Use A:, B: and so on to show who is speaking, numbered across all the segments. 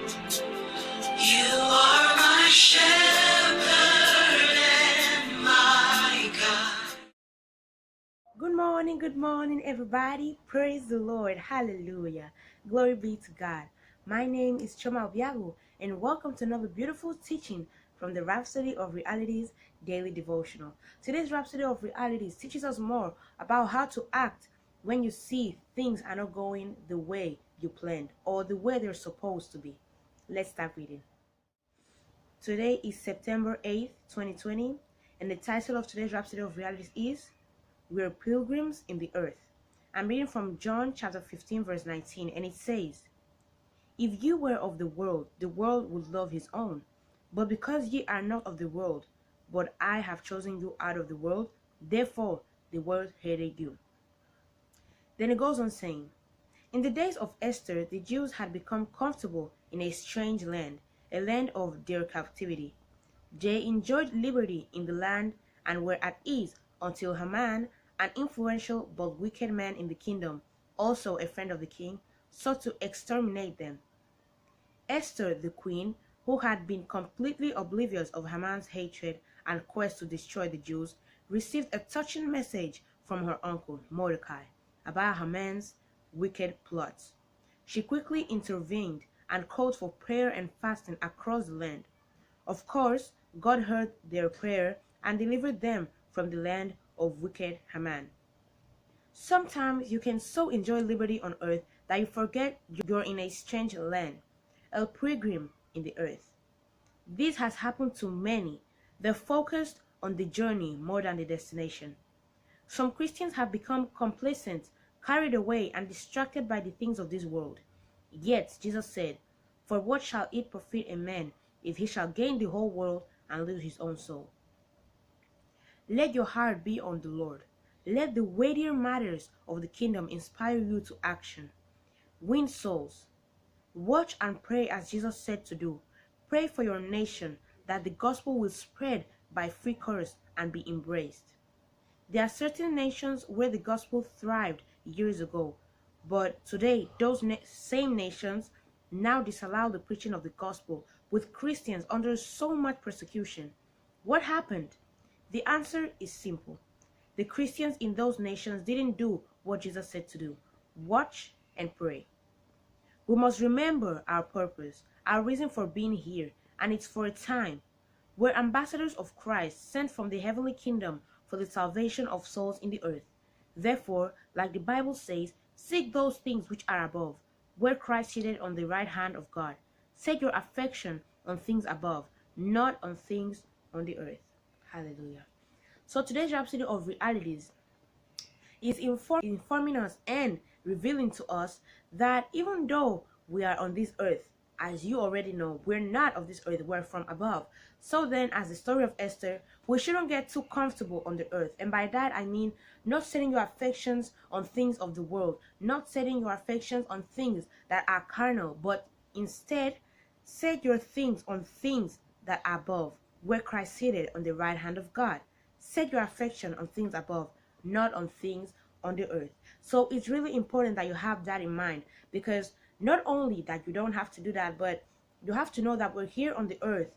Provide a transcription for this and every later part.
A: You are my shepherd and my God.
B: Good morning, everybody. Praise the Lord. Hallelujah. Glory be to God. My name is Chioma Obiagwu, and welcome to another beautiful teaching from the Rhapsody of Realities daily devotional. Today's Rhapsody of Realities teaches us more about how to act when you see things are not going the way you planned or the way they're supposed to be. Let's start reading. Today is September 8th, 2020, and the title of today's Rhapsody of Realities is We're Pilgrims in the Earth. I'm reading from John chapter 15, verse 19, and it says, If you were of the world would love his own. But because ye are not of the world, but I have chosen you out of the world, therefore the world hated you. Then it goes on saying, In the days of Esther, the Jews had become comfortable in a strange land, a land of their captivity. They enjoyed liberty in the land and were at ease until Haman, an influential but wicked man in the kingdom, also a friend of the king, sought to exterminate them. Esther, the queen, who had been completely oblivious of Haman's hatred and quest to destroy the Jews, received a touching message from her uncle, Mordecai, about Haman's wicked plots. She quickly intervened and called for prayer and fasting across the land. Of course, God heard their prayer and delivered them from the land of wicked Haman. Sometimes you can so enjoy liberty on earth that you forget you're in a strange land, a pilgrim in the earth. This has happened to many. They're focused on the journey more than the destination. Some Christians have become complacent, carried away, and distracted by the things of this world. Yet Jesus said, For what shall it profit a man if he shall gain the whole world and lose his own soul? Let your heart be on the Lord. Let the weightier matters of the kingdom inspire you to action. Win souls. Watch and pray as Jesus said to do. Pray for your nation that the gospel will spread by free course and be embraced. There are certain nations where the gospel thrived years ago, but today those same nations now disallow the preaching of the gospel, with Christians under so much persecution. What happened? The answer is simple. The Christians in those nations didn't do what Jesus said to do. Watch and pray. We must remember our purpose, our reason for being here, and it's for a time. We're ambassadors of Christ, sent from the heavenly kingdom for the salvation of souls in the earth. Therefore, like the Bible says, seek those things which are above, where Christ seated on the right hand of God. Set your affection on things above, not on things on the earth. Hallelujah. So today's Rhapsody of Realities is informing us and revealing to us that even though we are on this earth, as you already know, we're not of this earth, we're from above. So then, as the story of Esther, we shouldn't get too comfortable on the earth. And by that I mean not setting your affections on things of the world, not setting your affections on things that are carnal, but instead set your things on things that are above, where Christ seated on the right hand of God. Set your affection on things above, not on things on the earth. So it's really important that you have that in mind, because not only that you don't have to do that, but you have to know that we're here on the earth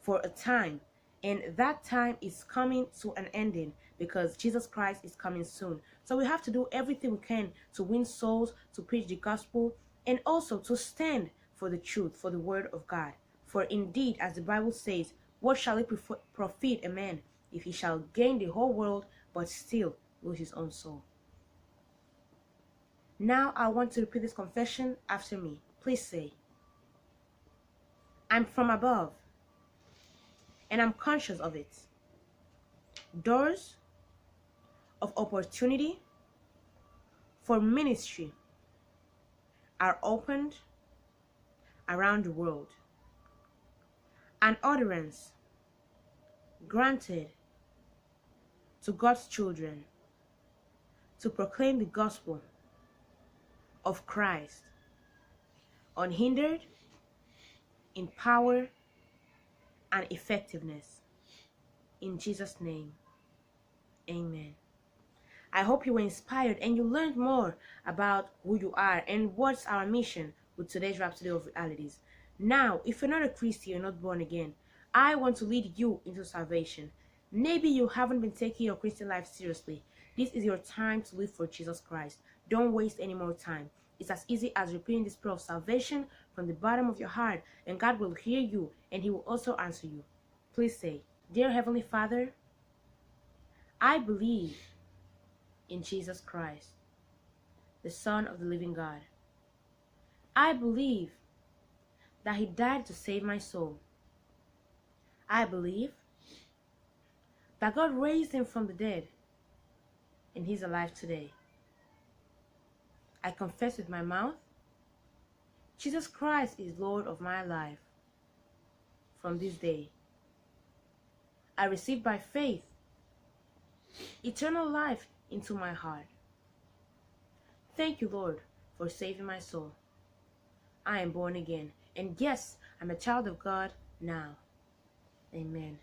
B: for a time, and that time is coming to an ending because Jesus Christ is coming soon. So we have to do everything we can to win souls, to preach the gospel, and also to stand for the truth, for the word of God. For indeed, as the Bible says, what shall it profit a man if he shall gain the whole world but still lose his own soul? Now I want to repeat this confession after me. Please say, I'm from above, and I'm conscious of it. Doors of opportunity for ministry are opened around the world. An utterance granted to God's children to proclaim the gospel of Christ, unhindered, in power and effectiveness. In Jesus' name, amen. I hope you were inspired and you learned more about who you are and what's our mission with today's Rhapsody of Realities. Now, if you're not a Christian, you're not born again, I want to lead you into salvation. Maybe you haven't been taking your Christian life seriously. This is your time to live for Jesus Christ. Don't waste any more time. It's as easy as repeating this prayer of salvation from the bottom of your heart, and God will hear you and He will also answer you. Please say, Dear Heavenly Father, I believe in Jesus Christ, the Son of the living God. I believe that He died to save my soul. I believe that God raised Him from the dead and He's alive today. I confess with my mouth, Jesus Christ is Lord of my life. From this day, I receive by faith eternal life into my heart. Thank you, Lord, for saving my soul. I am born again, and yes, I'm a child of God now. Amen.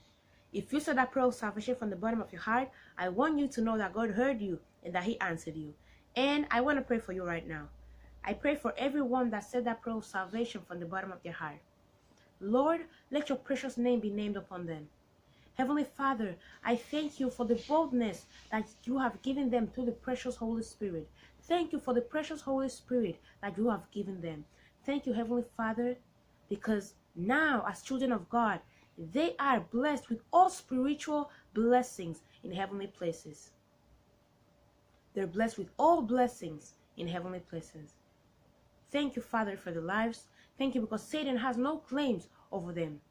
B: If you said that prayer of salvation from the bottom of your heart, I want you to know that God heard you and that He answered you. And I want to pray for you right now. I pray for everyone that said that prayer of salvation from the bottom of their heart. Lord, let your precious name be named upon them. Heavenly Father, I thank you for the boldness that you have given them through the precious Holy Spirit. Thank you for the precious Holy Spirit that you have given them. Thank you, Heavenly Father, because now as children of God, they are blessed with all spiritual blessings in heavenly places. They're blessed with all blessings in heavenly places. Thank you, Father, for their lives. Thank you because Satan has no claims over them.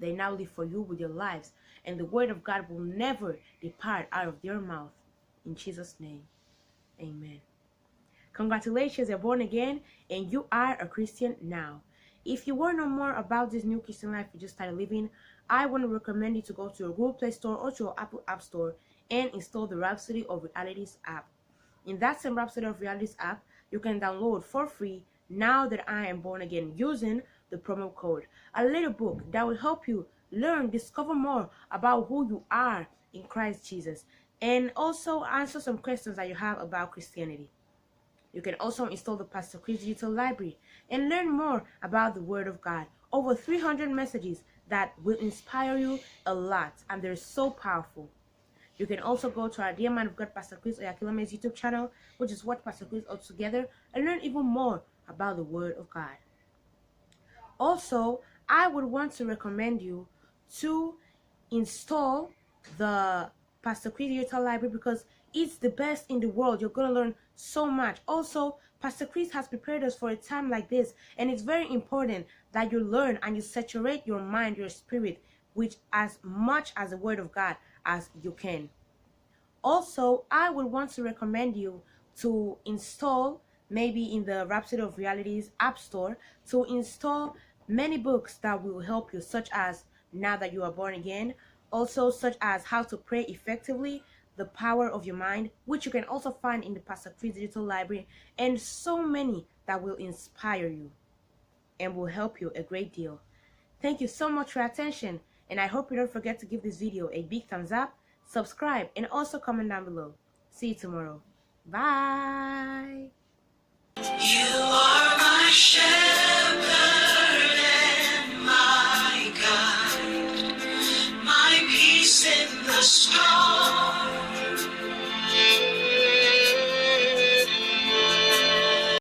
B: They now live for you with their lives, and the word of God will never depart out of their mouth. In Jesus' name, amen. Congratulations, you're born again, and you are a Christian now. If you want to know more about this new Christian life you just started living, I want to recommend you to go to your Google Play Store or to your Apple App Store and install the Rhapsody of Realities app. In that same Rhapsody of Realities app, you can download for free Now That I Am Born Again using the promo code. A little book that will help you learn, discover more about who you are in Christ Jesus, and also answer some questions that you have about Christianity. You can also install the Pastor Chris Digital Library and learn more about the Word of God. Over 300 messages that will inspire you a lot, and they're so powerful. You can also go to our Dear Man of God, Pastor Chris Oyakilome's YouTube channel, which is What Pastor Chris All Together, and learn even more about the Word of God. Also, I would want to recommend you to install the Pastor Chris Digital Library because it's the best in the world. You're going to learn so much. Also, Pastor Chris has prepared us for a time like this, and it's very important that you learn and you saturate your mind, your spirit, with as much as the Word of God as you can. Also, I would want to recommend you to install, maybe in the Rhapsody of Realities App Store, to install many books that will help you, such as Now That You Are Born Again, also such as How to Pray Effectively, The Power of Your Mind, which you can also find in the Pastor Chris Digital Library, and so many that will inspire you and will help you a great deal. Thank you so much for your attention, and I hope you don't forget to give this video a big thumbs up, subscribe, and also comment down below. See you tomorrow. Bye!
A: You